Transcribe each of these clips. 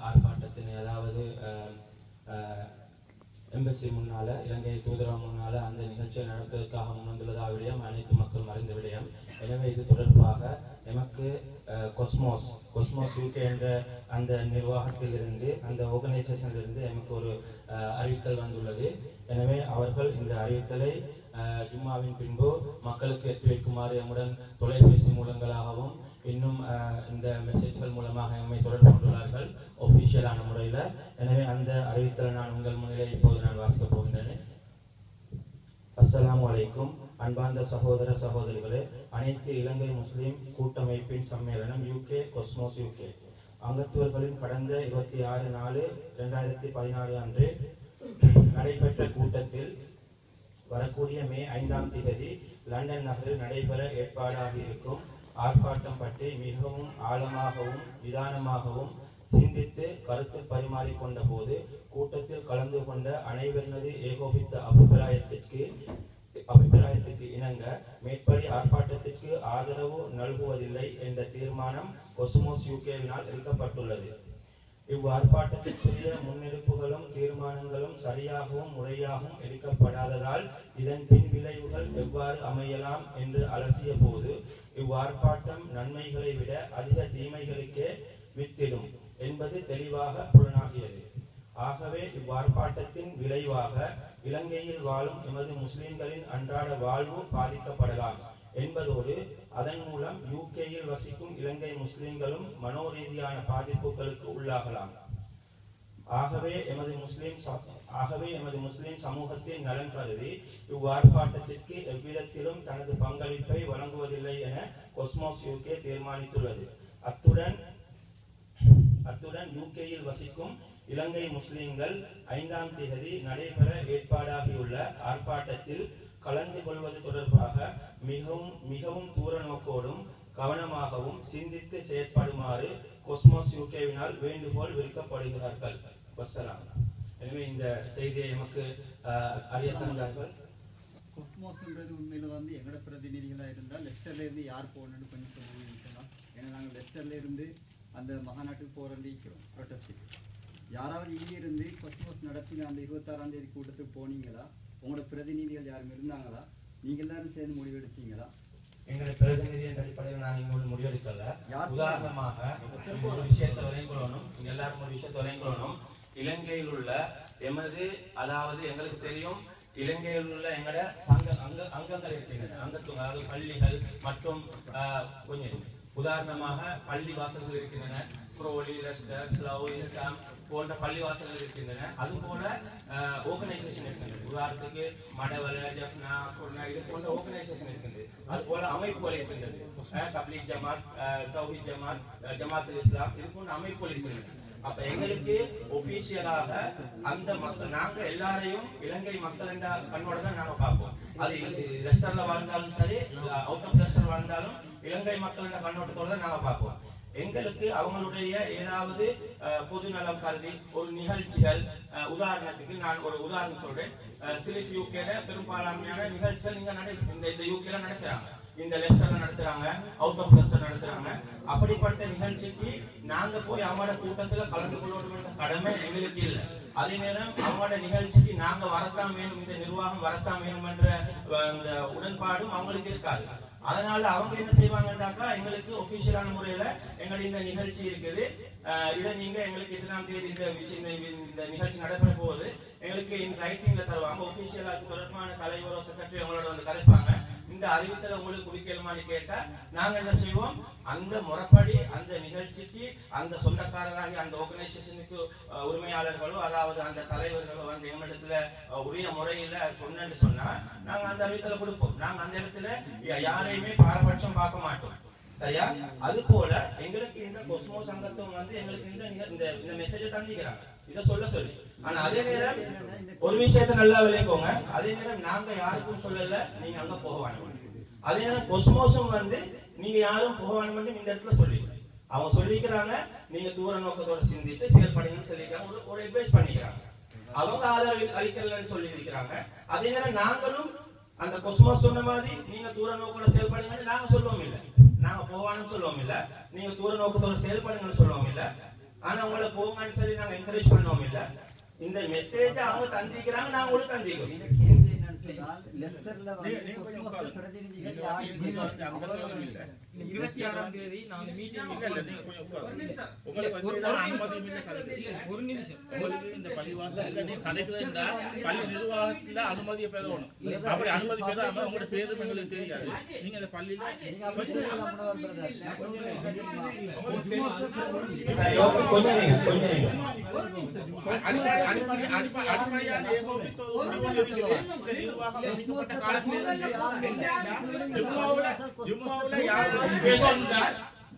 ஆர்ப்பாட்டத்தினை, அதாவது எம்பசி முன்னால, இலங்கை தூதரகம் முன்னால அந்த நிகழ்ச்சியை நடத்துவதற்காக முன்வந்துள்ளதாக விடயம் அனைத்து மக்கள் மறைந்த விடயம். எனவே இது தொடர்பாக எமக்கு கொஸ்மோஸ் யூகே என்ற அந்த நிர்வாகத்திலிருந்து, அந்த ஆர்கனைசேஷனிலிருந்து எமக்கு ஒரு அறிவித்தல் வந்துள்ளது. எனவே அவர்கள் இந்த அறிவித்தலை ஜும்மாவின் பின்பு மக்களுக்கு எத்தி வைக்குமாறு எம்முடன் தொலைபேசி மூலங்களாகவும் இன்னும் இந்த மெசேஜ்கள் மூலமாக எம்மை தொடர்பு கொண்டுள்ளார்கள் ஒபிஷியலான முறையில். எனவே அந்த அறிவித்தலை நான் உங்கள் முன்னிலை இப்போது நான் வாசிக்கப் போகின்றேன். அஸ்ஸலாமு அலைக்கும். அன்பார்ந்த சகோதர சகோதரிகளே, அனைத்து இலங்கை முஸ்லிம் கூட்டமைப்பின் சம்மேளனம் யூகே கொஸ்மோஸ் யூகே அங்கத்துவர்களின் கடந்த 26/4/2014 அன்று நடைபெற்ற கூட்டத்தில் வரக்கூடிய மே 5ஆம் தேதி லண்டன் நகரில் நடைபெற ஏற்பாடாக இருக்கும் ஆர்ப்பாட்டம் பற்றி மிகவும் ஆழமாகவும் நிதானமாகவும் சிந்தித்து கருத்து பரிமாறிக்கொண்ட போது கூட்டத்தில் கலந்து கொண்ட அனைவரது ஏகோபித்த அபிப்பிராயத்திற்கு இணங்க மேற்படி ஆர்ப்பாட்டத்திற்கு ஆதரவு நல்குவதில்லை என்ற தீர்மானம் கொஸ்மோஸ் யூகேவினால் எடுக்கப்பட்டுள்ளது. இவ்வார்ப்பாட்டத்திற்குரிய முன்னெடுப்புகளும் தீர்மானங்களும் சரியாகவும் முறையாகவும் எடுக்கப்படாததால் இதன் பின் விளைவுகள் எவ்வாறு அமையலாம் என்று அலசிய போது இவ்வார்ப்பாட்டம் நன்மைகளை விட அதிக தீமைகளுக்கே வித்திடும் என்பது தெளிவாக புலனாகியது. ஆகவே இவ்வார்ப்பாட்டத்தின் விளைவாக இலங்கையில் வாழும் எமது முஸ்லிம்களின் அன்றாட வாழ்வு பாதிக்கப்படலாம் என்பதோடு அதன் மூலம் யூகேயில் வசிக்கும் இலங்கை முஸ்லிம்களும் மனோரீதியான பாதிப்புகளுக்கு உள்ளாகலாம். ஆகவே எமது முஸ்லிம் சமூகத்தின் நலன் கருதி இவ்வார்ப்பாட்டத்திற்கு எவ்விதத்திலும் தனது பங்களிப்பை வழங்குவதில்லை என கொஸ்மோஸ் யூகே தீர்மானித்துள்ளது. அத்துடன் யூகேயில் வசிக்கும் இலங்கை முஸ்லிம்கள் 5ஆம் தேதி நடைபெற ஏற்பாடாகியுள்ள ஆர்ப்பாட்டத்தில் கலந்து கொள்வது தொடர்பாக மிகவும் தூர நோக்கோடும் கவனமாகவும் சிந்தித்து செயற்படுமாறு கொஸ்மோஸ் யூகேவினால் வேண்டுகோள் விடுக்கப்படுகிறார்கள். வஸ்ஸலாம். எனவே இந்த செய்தியை நமக்கு அறிய தந்தார்கள். கொஸ்மோஸ்ன்றது உண்மையில எங்களோட பிரதிநிதிகளாக இருந்தால் லெஸ்டர்ல இருந்து யார் போகணும்னு கொஞ்சம் சொல்லிக்கலாம். ஏன்னா நாங்கள் லெஸ்டர்ல இருந்து அந்த மகாநாட்டுக்கு போகிறோம் ப்ரொட்டஸ்ட்டுக்கு. யாராவது இங்கிருந்து கொஸ்மோஸ் நடத்தின அந்த 26ஆம் தேதி கூட்டத்துக்கு போனீங்களா? உங்களோட பிரதிநிதிகள் யாரும் இருந்தாங்களா? நீங்க எல்லாரும் சேர்ந்து முடிவெடுத்தீங்களா? எங்களுடைய பிரதிநிதி என்ற அடிப்படையில் நான் இங்கே முடிவெடுக்கல. உதாரணமாக ஒரு விஷயத்தை விளையங்கொள்ளணும், எல்லாரும் ஒரு விஷயத்தை விளையங்கொள்ளணும். இலங்கையில் உள்ள எமது, அதாவது எங்களுக்கு தெரியும், இலங்கையில் உள்ள எங்களோட அங்கங்கள் இருக்கின்றன. அதாவது பள்ளிகள் மற்றும் கொஞ்சம் உதாரணமாக பள்ளி வாசல்கள் இருக்கின்றன. குரோலி, லெஸ்டர், ஸ்லவ், இஸ்லாம் போன்ற பள்ளி வாசல்கள் இருக்கின்றன. அது போல ஆர்கனைசேஷன் இருக்கின்றது. உதாரணத்துக்கு மடவல, ஜப்னா, குர்னா இது போன்ற ஆர்கனைசேஷன் இருக்கின்றது. அது போல அமைப்புகள் இருக்கின்றது. தப்லீக் ஜமாத், தௌஹீத் ஜமாத், ஜமாத்துல் இஸ்லாம் இது போன்ற அமைப்புகள் இருக்கின்றன. அப்ப எங்களுக்கு ஒபிஷியலாக அந்த மக்கள், நாங்க எல்லாரையும் இலங்கை மக்கள் என்ற கண்ணோட தான் நாங்க பார்ப்போம். அது லெஸ்டர்ல வாழ்ந்தாலும் சரி, அவுட் ஆஃப் லெஸ்டர் வாழ்ந்தாலும் இலங்கை மக்கள் என்ற கண்ணோட்டத்தோட தான் நாங்க பார்ப்போம். எங்களுக்கு அவங்களுடைய ஏதாவது பொது நலம் கருதி ஒரு நிகழ்ச்சிகள், உதாரணத்துக்கு நான் ஒரு உதாரணம் சொல்றேன். சிலிப் யூகேல பெரும்பாலான நிகழ்ச்சிகள் இந்த யூகேல நடக்கிறாங்க. இந்த லெஸ்டர்ல நடத்துறாங்க, அவுட் ஆஃப் லெஸ்டர் நடத்துறாங்க. அப்படிப்பட்ட நிகழ்ச்சிக்கு நாங்க போய் அவங்களோட கூட்டத்துல கலந்து கொள்வோம் கடமை எங்களுக்கு இல்லை. அதே நேரம் அவங்களோட நிகழ்ச்சிக்கு நாங்க வரத்தான் வேணும், இந்த நிர்வாகம் வரத்தான் வேணும் என்ற அந்த உடன்பாடும் அவங்களுக்கு இருக்காது. அதனால அவங்க என்ன செய்வாங்கன்னாக்கா, எங்களுக்கு ஒபிஷியலான முறையில எங்களுக்கு இந்த நிகழ்ச்சி இருக்குது, இதை நீங்க எங்களுக்கு இத்தனாம் தேதி இந்த நிகழ்ச்சி நடைபெற போகுது, எங்களுக்கு இந்த ரைட்டிங்ல தருவாங்க. ஒபிஷியலாக தொடர்பான தலைவரோ செக்ரட்டரி அவங்களோட வந்து கலைப்பாங்க. இந்த அறிவித்தலை உங்களுக்கு குடிக்கலுமான்னு கேட்டா நாங்க என்ன செய்வோம், அந்த முறைப்படி அந்த நிகழ்ச்சிக்கு அந்த சொந்தக்காரராகி அந்த ஆர்கனைசேஷனுக்கு உரிமையாளர்களோ அதாவது அந்த தலைவர்களோ வந்து எங்களிடத்துல உரிய முறையில சொன்னு சொன்னா நாங்க அந்த அறிவித்தலை கொடுப்போம். நாங்க அந்த இடத்துல யாரையுமே பாரபட்சம் பார்க்க மாட்டோம். சரியா? அது போல எங்களுக்கு இந்த கொஸ்மோஸ் சங்கத்துவம் வந்து எங்களுக்கு இந்த மெசேஜை தந்திக்கிறாங்க, இதை சொல்ல சொல்லி. ஆனா அதே நேரம் ஒரு விஷயத்த நல்லா விளையக்கோங்க, அதே நேரம் நாங்க யாருக்கும் சொல்லல நீங்க அங்க போக வேணும். அதே நேரம் கொஸ்மோஸும் வந்து நீங்க யாரும் போக வேணும் இந்த இடத்துல சொல்லி அவங்க சொல்லிக்கிறாங்க. நீங்க தூர நோக்கத்தோட சிந்திச்சு செயல்படுங்கன்னு சொல்லிக்கிறாங்க, ஒரு அட்வைஸ் பண்ணிக்கிறாங்க. அவங்க ஆதரவு அளிக்கலன்னு சொல்லி இருக்கிறாங்க. அதே நேரம் நாங்களும் அந்த கொஸ்மோஸ் சொன்ன மாதிரி நீங்க தூர நோக்கத்தோட செயல்படுங்கன்னு நாங்க சொல்லுவோம் இல்ல, நாங்க போவான்னு சொல்லுவோம் இல்ல, நீங்க தூர நோக்கத்தோட செயல்படுங்கன்னு சொல்லுவோம் இல்ல. ஆனா உங்களை போங்கன்னு சொல்லி நாங்க என்கரேஜ் பண்ணோம் இல்ல. இந்த மெசேஜ் அவங்க தந்திக்கிறாங்க, நாங்க உங்களுக்கு தந்திக்கிறோம். இந்த கேள்வி என்னன்னு சொன்னால் லெஸ்டர்ல வந்து கொஸ்மோஸ் பிரதிநிதிகள் யார் 26ஆம் தேதி நாங்க மீட்டிங் ஒரு நிமிஷம் உங்களுக்கு இந்த பள்ளிவாசலுக்கு நீ கலைக்கிறா பள்ளி நிர்வாகத்துல அனுமதியை பெறணும். அப்படி அனுமதி பெறாம உங்களோட பேரும் எங்களுக்கு தெரியாது. நீங்க இந்த பள்ளியில நீங்க அப்படி சொல்லலாம் முன்னவர் பிரதர். நான் சொல்றேன்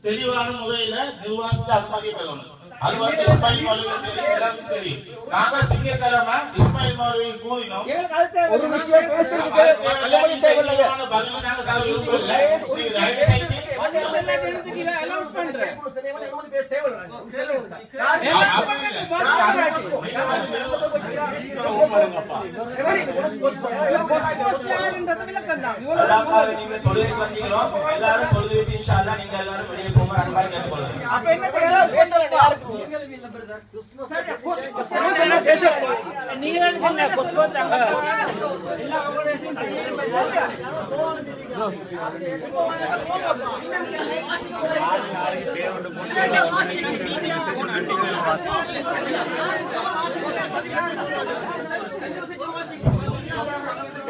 தெளிவான முறையில நிர்வாகத்தை அனுமதி பெறணும். அது வந்து இஸ்மாயில் மௌலவி தெரியும். நாங்க திங்கட்கிழமை இஸ்மாயில் மௌலவி கூறினோம். ஒரு விஷயம் பேசுறதுக்கு அனுமதி தேவையில்லை. பதில் நாங்க தர விரும்பல.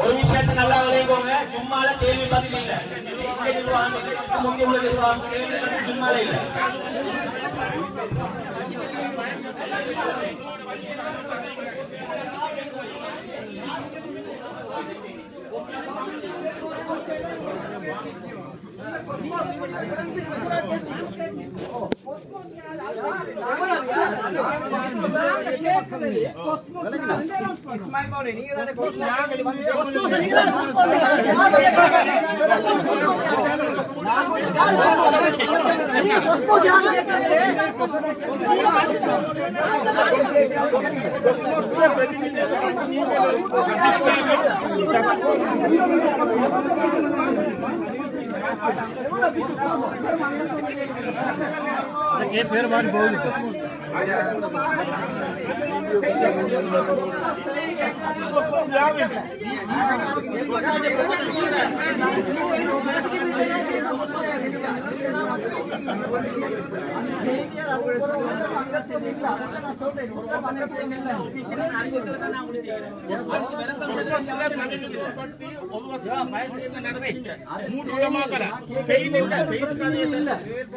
ஒரு விஷயத்தை நல்லா விளையாடுவாங்க. ஜும்மால கேள்வி பதில் இல்ல. முன்னே உள்ள நிர்வாகம் கேள்வி பதில் ஜும்மால இல்ல. இஸ்மாயில் மௌலவி நீங்க தானே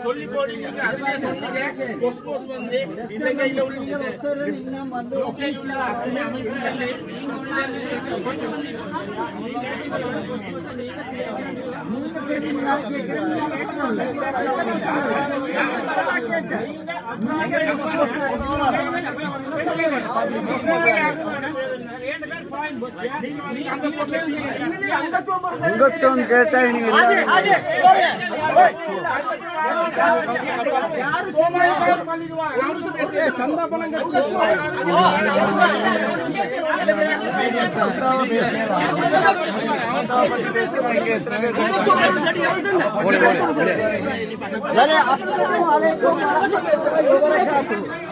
சொல்லி போடுங்க. அங்கத்துவம் கேட்டா நீங்க சந்தா பணம் அஸ்ஸலாமு அலைக்கும் வரஹ்மத்துல்லாஹி வபரகாத்துஹு.